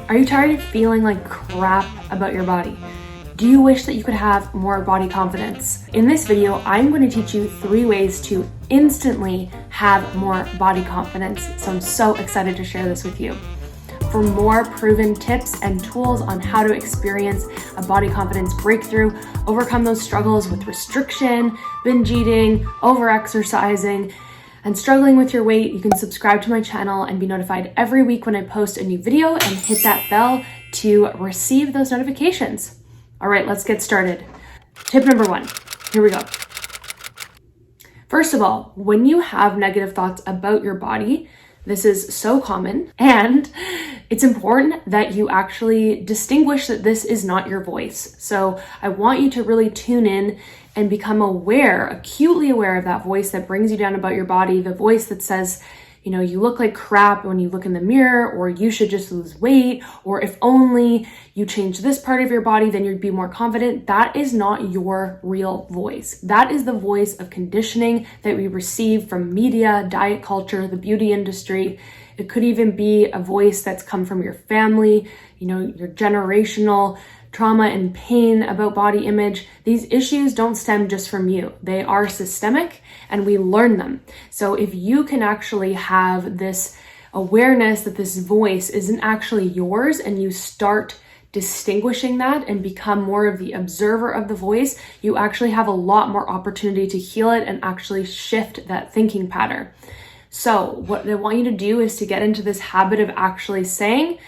Are you tired of feeling like crap about your body? Do you wish that you could have more body confidence? In this video, I'm going to teach you 3 ways to instantly have more body confidence. So I'm so excited to share this with you. For more proven tips and tools on how to experience a body confidence breakthrough, overcome those struggles with restriction, binge eating, over-exercising, and struggling with your weight, you can subscribe to my channel and be notified every week when I post a new video and hit that bell to receive those notifications. All right, let's get started. Tip number 1, here we go. First of all, when you have negative thoughts about your body, this is so common, and it's important that you actually distinguish that this is not your voice. So I want you to really tune in and become aware, acutely aware of that voice that brings you down about your body, the voice that says, you know, you look like crap when you look in the mirror, or you should just lose weight, or if only you change this part of your body, then you'd be more confident. That is not your real voice. That is the voice of conditioning that we receive from media, diet culture, the beauty industry. It could even be a voice that's come from your family, you know, your generational trauma and pain about body image. These issues don't stem just from you. They are systemic and we learn them. So if you can actually have this awareness that this voice isn't actually yours and you start distinguishing that and become more of the observer of the voice, you actually have a lot more opportunity to heal it and actually shift that thinking pattern. So what I want you to do is to get into this habit of actually saying,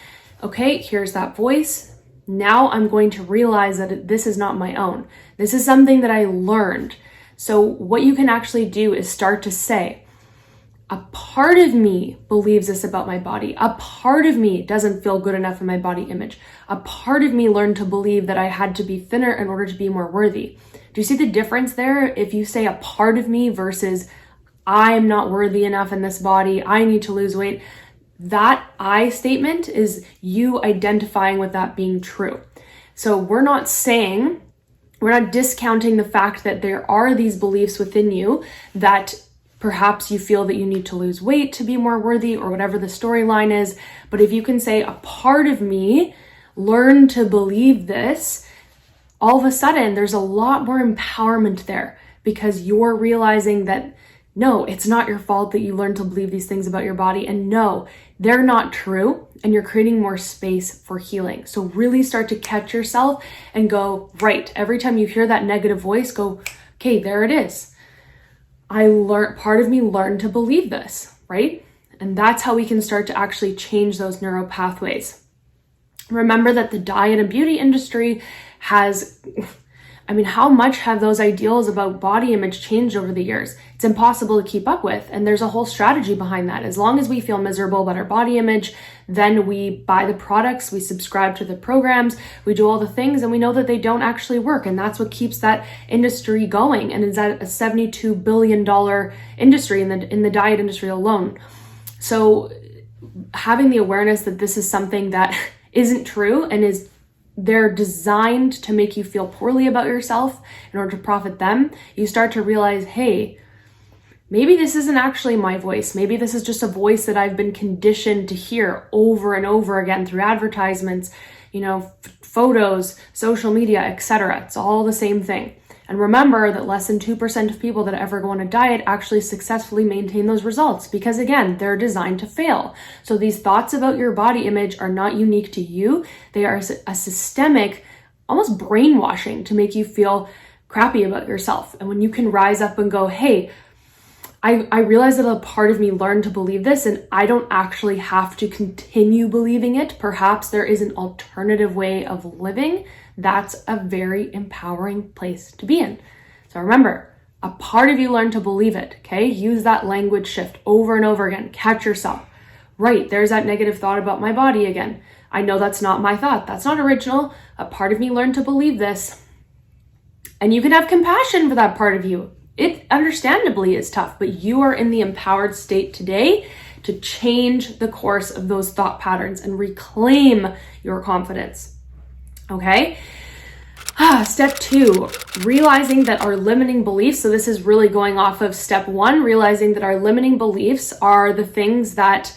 okay, here's that voice. Now I'm going to realize that this is not my own. This is something that I learned. So what you can actually do is start to say, a part of me believes this about my body. A part of me doesn't feel good enough in my body image. A part of me learned to believe that I had to be thinner in order to be more worthy. Do you see the difference there? If you say a part of me versus I'm not worthy enough in this body, I need to lose weight. That I statement is you identifying with that being true. So we're not discounting the fact that there are these beliefs within you that perhaps you feel that you need to lose weight to be more worthy or whatever the storyline is. But if you can say a part of me learned to believe this, all of a sudden there's a lot more empowerment there because you're realizing that no, it's not your fault that you learned to believe these things about your body. And no, they're not true. And you're creating more space for healing. So really start to catch yourself and go, right, every time you hear that negative voice, go, okay, there it is. Part of me learned to believe this, right? And that's how we can start to actually change those neural pathways. Remember that the diet and beauty industry how much have those ideals about body image changed over the years? It's impossible to keep up with. And there's a whole strategy behind that. As long as we feel miserable about our body image, then we buy the products, we subscribe to the programs, we do all the things, and we know that they don't actually work. And that's what keeps that industry going. And it's at a $72 billion industry in the diet industry alone. So having the awareness that this is something that isn't true and they're designed to make you feel poorly about yourself in order to profit them, you start to realize, hey, maybe this isn't actually my voice. Maybe this is just a voice that I've been conditioned to hear over and over again through advertisements, photos, social media, etc. It's all the same thing. And remember that less than 2% of people that ever go on a diet actually successfully maintain those results because, again, they're designed to fail. So these thoughts about your body image are not unique to you. They are a systemic, almost brainwashing to make you feel crappy about yourself. And when you can rise up and go, hey, I realize that a part of me learned to believe this and I don't actually have to continue believing it. Perhaps there is an alternative way of living. That's a very empowering place to be in. So remember, a part of you learned to believe it, okay? Use that language shift over and over again. Catch yourself. Right, there's that negative thought about my body again. I know that's not my thought. That's not original. A part of me learned to believe this. And you can have compassion for that part of you. It understandably is tough, but you are in the empowered state today to change the course of those thought patterns and reclaim your confidence. Okay? Step 2, realizing that our limiting beliefs, so this is really going off of step 1, realizing that our limiting beliefs are the things that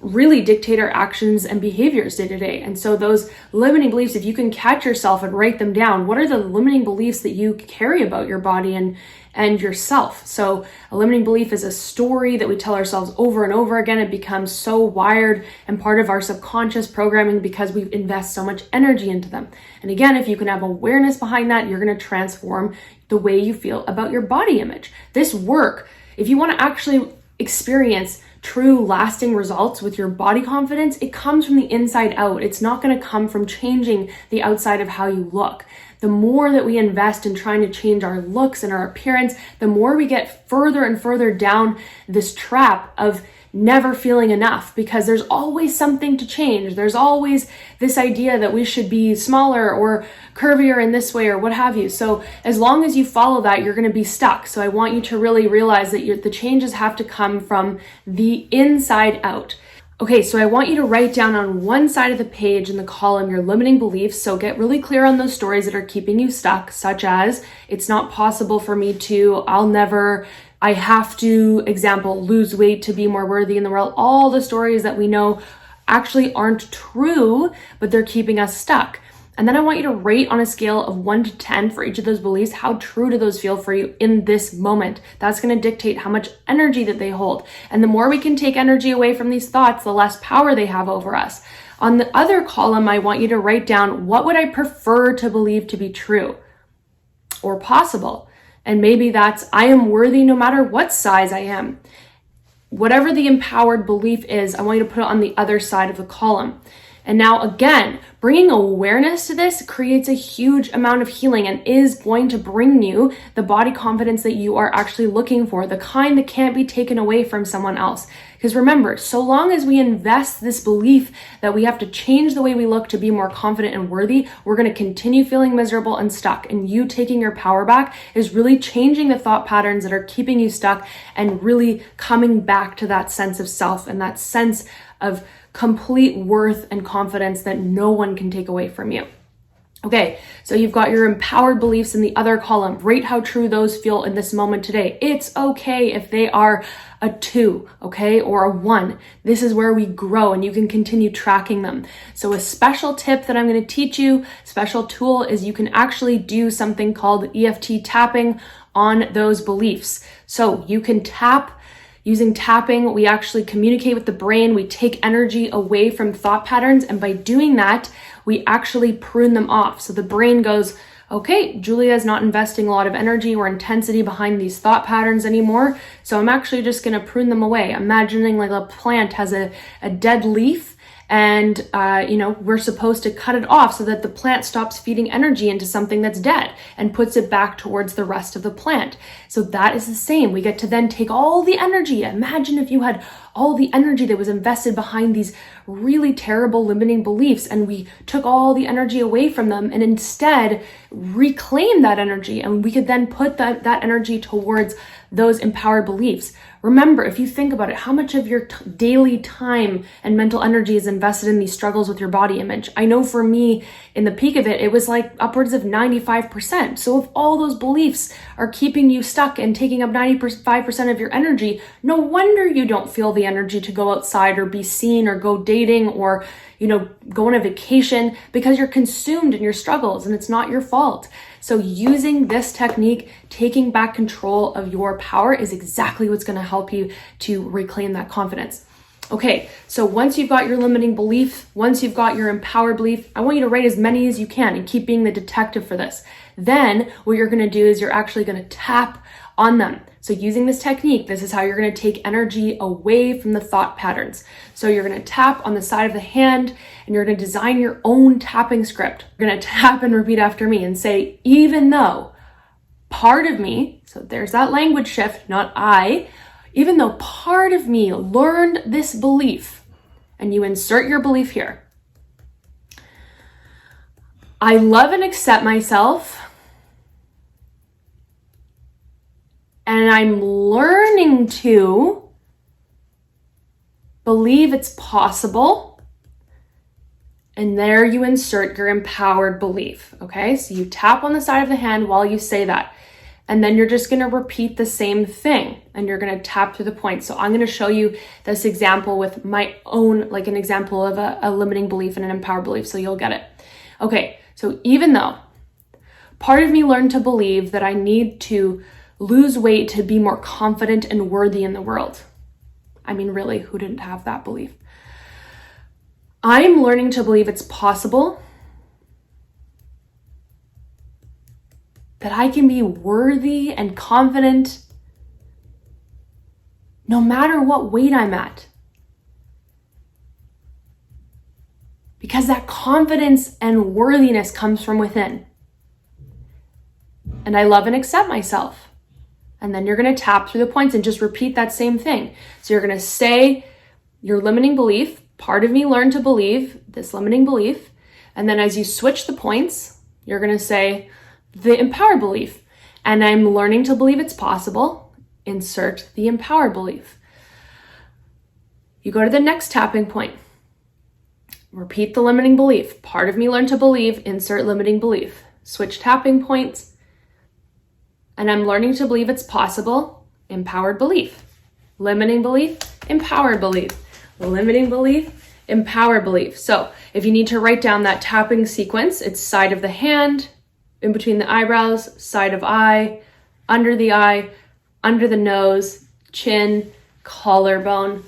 really dictate our actions and behaviors day to day. And so those limiting beliefs, if you can catch yourself and write them down, what are the limiting beliefs that you carry about your body and yourself? So a limiting belief is a story that we tell ourselves over and over again. It becomes so wired and part of our subconscious programming because we invest so much energy into them. And again, if you can have awareness behind that, you're going to transform the way you feel about your body image. This work, if you want to actually experience true lasting results with your body confidence, it comes from the inside out. It's not going to come from changing the outside of how you look. The more that we invest in trying to change our looks and our appearance, the more we get further and further down this trap of never feeling enough, because there's always something to change. There's always this idea that we should be smaller or curvier in this way or what have you. So as long as you follow that, you're going to be stuck. So I want you to really realize that the changes have to come from the inside out. Okay, so I want you to write down on one side of the page in the column your limiting beliefs. So get really clear on those stories that are keeping you stuck, such as, it's not possible for me to, I have to, example, lose weight to be more worthy in the world. All the stories that we know actually aren't true, but they're keeping us stuck. And then I want you to rate on a scale of 1 to 10 for each of those beliefs. How true do those feel for you in this moment? That's going to dictate how much energy that they hold. And the more we can take energy away from these thoughts, the less power they have over us. On the other column, I want you to write down, what would I prefer to believe to be true or possible? And maybe that's, I am worthy no matter what size I am. Whatever the empowered belief is, I want you to put it on the other side of the column. And now again, bringing awareness to this creates a huge amount of healing and is going to bring you the body confidence that you are actually looking for, the kind that can't be taken away from someone else. Because remember, so long as we invest this belief that we have to change the way we look to be more confident and worthy, we're going to continue feeling miserable and stuck. And you taking your power back is really changing the thought patterns that are keeping you stuck and really coming back to that sense of self and that sense of complete worth and confidence that no one can take away from you. Okay, so you've got your empowered beliefs in the other column. Rate how true those feel in this moment today. It's okay if they are a 2, okay, or a 1. This is where we grow and you can continue tracking them. So a special tip that I'm going to teach you, special tool, is you can actually do something called EFT tapping on those beliefs. So you can tap. Using tapping, we actually communicate with the brain. We take energy away from thought patterns. And by doing that, we actually prune them off. So the brain goes, okay, Giulia is not investing a lot of energy or intensity behind these thought patterns anymore. So I'm actually just going to prune them away. Imagining like a plant has a dead leaf. And, we're supposed to cut it off so that the plant stops feeding energy into something that's dead and puts it back towards the rest of the plant. So that is the same. We get to then take all the energy. Imagine if you had all the energy that was invested behind these really terrible limiting beliefs and we took all the energy away from them and instead reclaim that energy, and we could then put that energy towards those empowered beliefs. Remember, if you think about it, how much of your daily time and mental energy is invested in these struggles with your body image? I know for me, in the peak of it, it was like upwards of 95%. So if all those beliefs are keeping you stuck and taking up 95% of your energy, no wonder you don't feel the energy to go outside or be seen or go dating or, go on a vacation, because you're consumed in your struggles and it's not your fault. So using this technique, taking back control of your power, is exactly what's going to help you to reclaim that confidence. Okay, so once you've got your limiting belief, once you've got your empowered belief, I want you to write as many as you can and keep being the detective for this. Then what you're going to do is you're actually going to tap on them. So using this technique, this is how you're going to take energy away from the thought patterns. So you're going to tap on the side of the hand and you're going to design your own tapping script. You're going to tap and repeat after me and say, even though part of me, so there's that language shift, not I, even though part of me learned this belief, and you insert your belief here. I love and accept myself, and I'm learning to believe it's possible. And there you insert your empowered belief. Okay, so you tap on the side of the hand while you say that. And then you're just going to repeat the same thing and you're going to tap through the points. So I'm going to show you this example with my own, like an example of a limiting belief and an empowered belief. So you'll get it. Okay. So even though part of me learned to believe that I need to lose weight to be more confident and worthy in the world. I mean, really, who didn't have that belief? I'm learning to believe it's possible that I can be worthy and confident no matter what weight I'm at. Because that confidence and worthiness comes from within. And I love and accept myself. And then you're going to tap through the points and just repeat that same thing. So you're going to say your limiting belief, part of me learned to believe this limiting belief. And then as you switch the points, you're going to say the empowered belief. And I'm learning to believe it's possible. Insert the empowered belief. You go to the next tapping point. Repeat the limiting belief. Part of me learned to believe, insert limiting belief. Switch tapping points. And I'm learning to believe it's possible, empowered belief. Limiting belief, empowered belief. Limiting belief, empowered belief. So if you need to write down that tapping sequence, it's side of the hand, in between the eyebrows, side of eye, under the nose, chin, collarbone,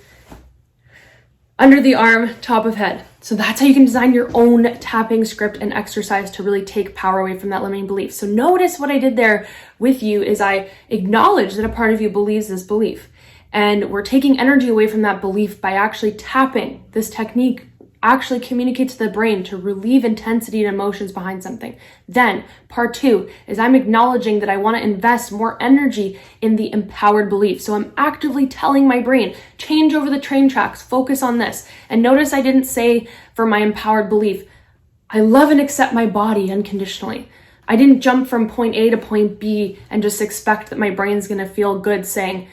under the arm, top of head. So that's how you can design your own tapping script and exercise to really take power away from that limiting belief. So notice what I did there with you is I acknowledge that a part of you believes this belief. And we're taking energy away from that belief by actually tapping. This technique actually communicates to the brain to relieve intensity and emotions behind something. Then part 2 is I'm acknowledging that I want to invest more energy in the empowered belief. So I'm actively telling my brain, change over the train tracks, focus on this. And notice I didn't say for my empowered belief, I love and accept my body unconditionally. I didn't jump from point A to point B and just expect that my brain's going to feel good saying,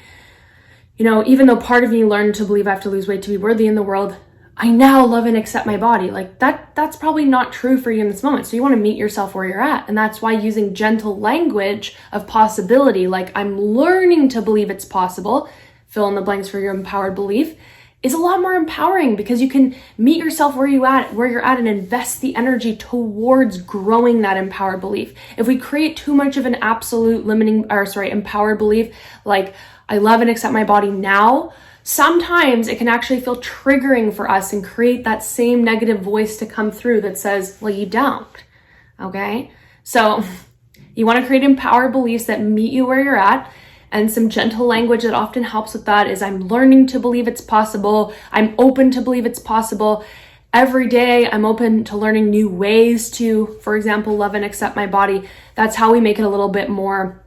you know, even though part of me learned to believe I have to lose weight to be worthy in the world, I now love and accept my body. Like that's probably not true for you in this moment. So you want to meet yourself where you're at. And that's why using gentle language of possibility, like I'm learning to believe it's possible, fill in the blanks for your empowered belief, is a lot more empowering because you can meet yourself where you're at and invest the energy towards growing that empowered belief. If we create too much of an absolute empowered belief, like I love and accept my body now, sometimes it can actually feel triggering for us and create that same negative voice to come through that says, well, you don't. Okay. So you want to create empowered beliefs that meet you where you're at. And some gentle language that often helps with that is I'm learning to believe it's possible. I'm open to believe it's possible. Every day I'm open to learning new ways to, for example, love and accept my body. That's how we make it a little bit more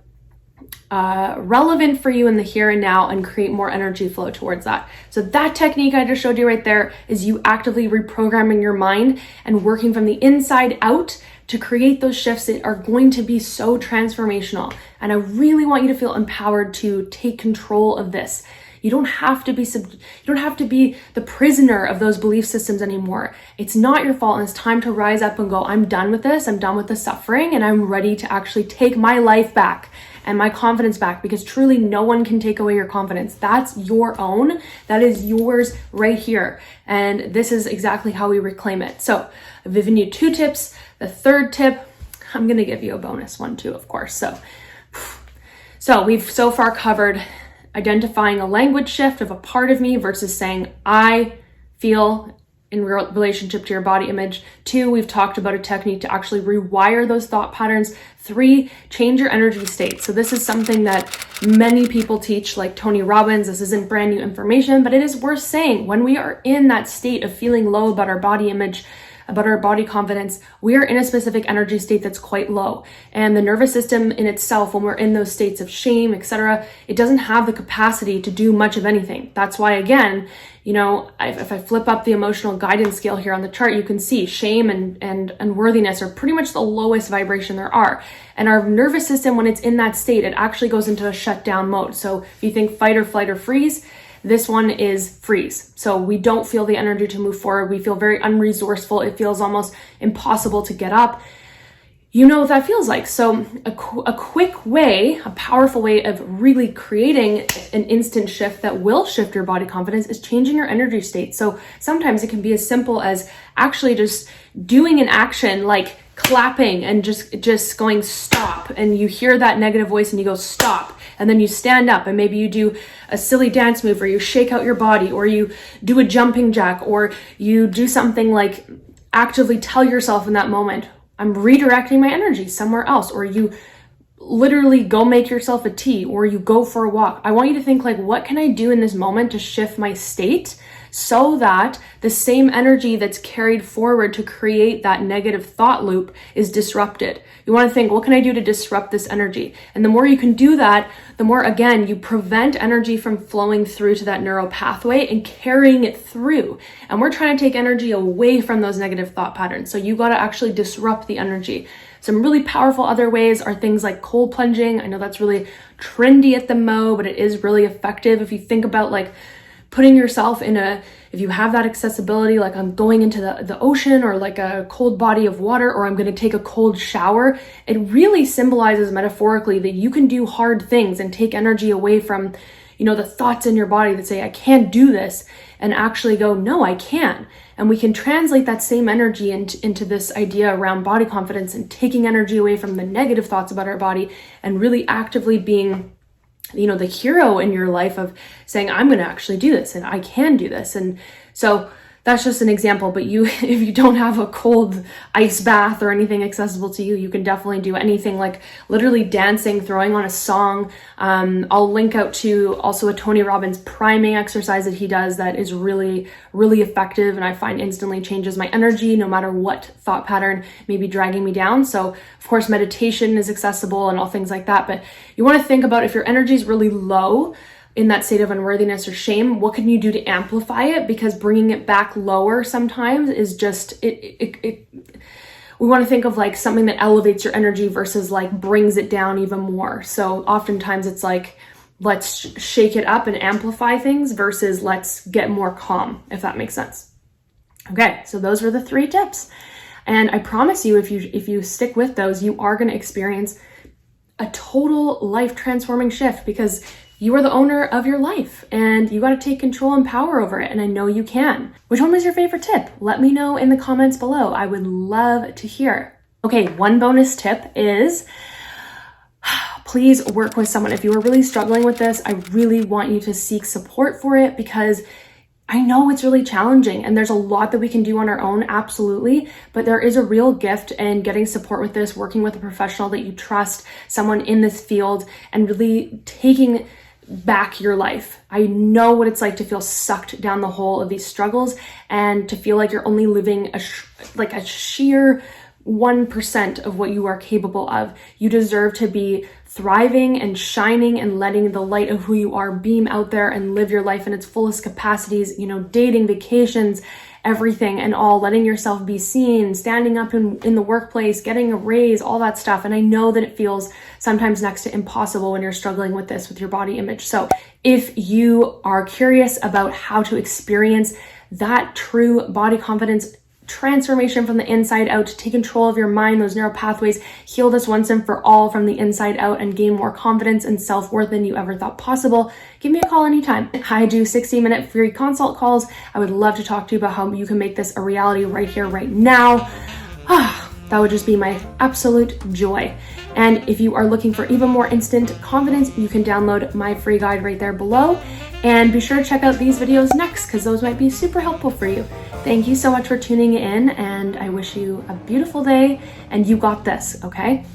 relevant for you in the here and now and create more energy flow towards that. So that technique I just showed you right there is you actively reprogramming your mind and working from the inside out to create those shifts that are going to be so transformational. And I really want you to feel empowered to take control of this. You don't have to be the prisoner of those belief systems anymore. It's not your fault, and it's time to rise up and go, I'm done with this. I'm done with the suffering, and I'm ready to actually take my life back and my confidence back, because truly no one can take away your confidence. That's your own. That is yours right here. And this is exactly how we reclaim it. So I've given you 2 tips. The third tip, I'm going to give you a bonus one too, of course. So we've so far covered identifying a language shift of a part of me versus saying I feel in relationship to your body image. 2, we've talked about a technique to actually rewire those thought patterns. 3, change your energy state. So this is something that many people teach, like Tony Robbins. This isn't brand new information, but it is worth saying. When we are in that state of feeling low about our body image, about our body confidence, we are in a specific energy state that's quite low. And the nervous system in itself, when we're in those states of shame, etc., it doesn't have the capacity to do much of anything. That's why, again, you know, if I flip up the emotional guidance scale here on the chart, you can see shame and unworthiness are pretty much the lowest vibration there are. And our nervous system, when it's in that state, it actually goes into a shutdown mode. So if you think fight or flight or freeze, this one is freeze. So we don't feel the energy to move forward. We feel very unresourceful. It feels almost impossible to get up. you know what that feels like. So a quick way, a powerful way of really creating an instant shift that will shift your body confidence is changing your energy state. So sometimes it can be as simple as actually just doing an action like clapping and just going stop, and you hear that negative voice and you go stop, and then you stand up and maybe you do a silly dance move, or you shake out your body, or you do a jumping jack, or you do something like actively tell yourself in that moment, I'm redirecting my energy somewhere else, or you literally go make yourself a tea, or you go for a walk. I want you to think like, what can I do in this moment to shift my state so that the same energy that's carried forward to create that negative thought loop is disrupted? You want to think, what can I do to disrupt this energy? And the more you can do that, the more, again, you prevent energy from flowing through to that neural pathway and carrying it through. And we're trying to take energy away from those negative thought patterns. So you got to actually disrupt the energy. Some really powerful other ways are things like cold plunging. I know that's really trendy at the mo, but it is really effective. If you think about like putting yourself in if you have that accessibility, like I'm going into the ocean or like a cold body of water, or I'm going to take a cold shower, it really symbolizes metaphorically that you can do hard things and take energy away from, the thoughts in your body that say, I can't do this, and actually go, no, I can. And we can translate that same energy into this idea around body confidence and taking energy away from the negative thoughts about our body and really actively being the hero in your life of saying, I'm going to actually do this and I can do this. And so that's just an example, but if you don't have a cold ice bath or anything accessible to you, you can definitely do anything like literally dancing, throwing on a song. I'll link out to also a Tony Robbins priming exercise that he does that is really, really effective. And I find instantly changes my energy no matter what thought pattern may be dragging me down. So of course, meditation is accessible and all things like that. But you want to think about if your energy is really low, in that state of unworthiness or shame, what can you do to amplify it? Because bringing it back lower sometimes is just, we want to think of like something that elevates your energy versus like brings it down even more. So oftentimes it's like, let's shake it up and amplify things versus let's get more calm, if that makes sense. Okay, so those were the 3 tips. And I promise you, if you stick with those, you are going to experience a total life transforming shift, because you are the owner of your life and you got to take control and power over it. And I know you can. Which one was your favorite tip? Let me know in the comments below. I would love to hear. Okay, one bonus tip is please work with someone. If you are really struggling with this, I really want you to seek support for it, because I know it's really challenging and there's a lot that we can do on our own, absolutely, but there is a real gift in getting support with this, working with a professional that you trust, someone in this field, and really taking back your life. I know what it's like to feel sucked down the hole of these struggles and to feel like you're only living a sheer 1% of what you are capable of. You deserve to be thriving and shining and letting the light of who you are beam out there and live your life in its fullest capacities, dating, vacations, everything and all, letting yourself be seen, standing up in the workplace, getting a raise, all that stuff. And I know that it feels sometimes next to impossible when you're struggling with this, with your body image. So if you are curious about how to experience that true body confidence transformation from the inside out, to take control of your mind, those neural pathways, heal this once and for all from the inside out, and gain more confidence and self-worth than you ever thought possible, give me a call anytime. I do 60-minute free consult calls. I would love to talk to you about how you can make this a reality right here, right now. That would just be my absolute joy. And if you are looking for even more instant confidence, you can download my free guide right there below. And be sure to check out these videos next, because those might be super helpful for you. Thank you so much for tuning in, and I wish you a beautiful day, and you got this, okay?